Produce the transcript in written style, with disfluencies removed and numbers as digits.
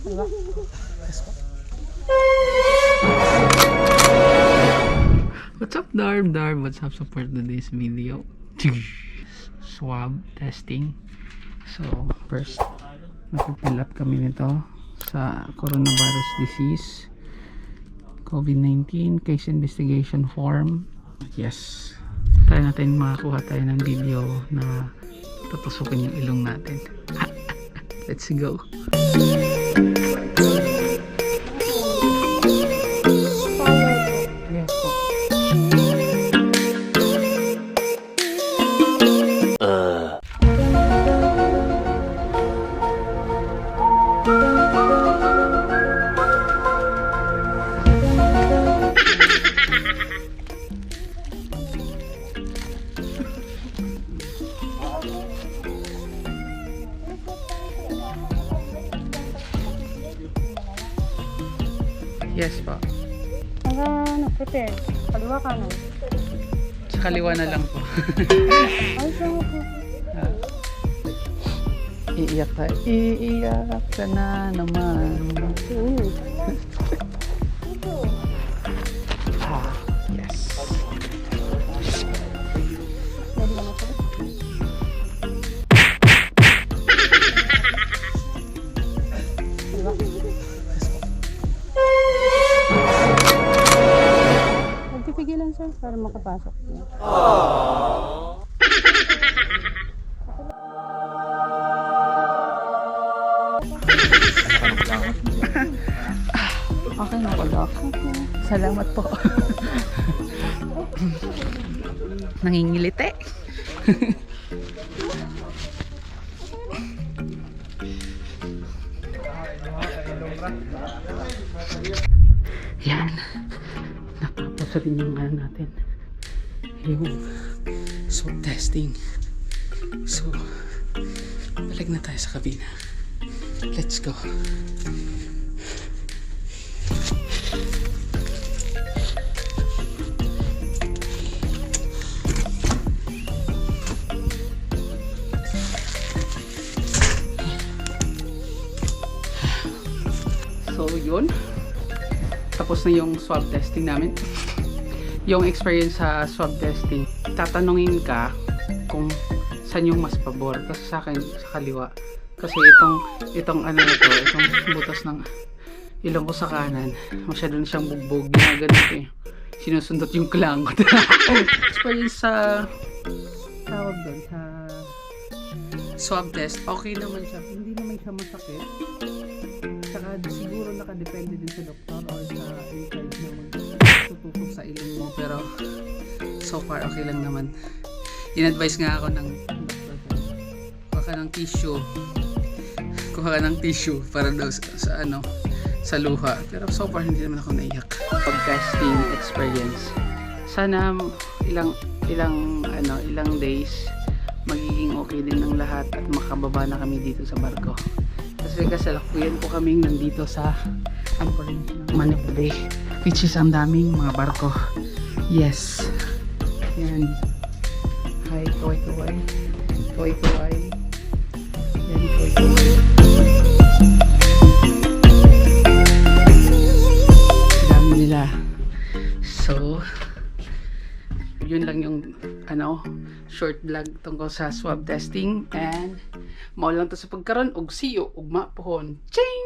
Diba? What's up, Darb? What's up for today's video? Swab testing. So, first, napipill up kami nito sa coronavirus disease, COVID-19 case investigation form. Yes. Try natin makakuha tayo ng video na tutusukin yung ilong natin. Let's go. Yes po. Yes po. Prepare. Kaliwa kanan. Sa kaliwa na lang po. Ay, saan po? Iiyak tayo. Iiyak ka na naman. Yes. Ready naman po. Magpipigilan sir para makapasok. Okay na po, Doc. Salamat po. Nangingilite. Yan. Napapasa rin yung ano natin. Yung swab testing. So, balik na tayo sa kabina. Let's go. So, yun. Tapos na yung swab testing namin. Yung experience sa swab testing, tatanungin ka kung saan yung mas pabor. Kasi sa akin, sa kaliwa. Kasi itong ano na to, itong butas ng ilong ko sa kanan, masyado na siyang bugbog. Ginaganito eh. Sinusundot yung klangot. Experience sa tawag doon, sa swab test, okay naman siya. Hindi naman siya masakit. Saka siguro nakadepende din sa doktor or sa in-charge na magtutusok sa ilong mo, pero so far okay lang naman. In-advise nga ako ng doktor, kuha ka ng tissue para daw sa ano, sa luha, pero so far hindi naman ako naiyak. Pag-testing experience, sana ilang days magiging okay din ng lahat at makababa na kami dito sa barko. Kasi kasalukuyan po kaming nandito sa Manila Bay, which is ang daming mga barko. Yes. Yan. Hi, kaway-kaway. Kaway-kaway. Yan, kaway-kaway. Dami nila. So, yun lang yung short vlog tungkol sa swab testing, and mao lang to sa pagkaron og see you ugma pohon. Ching!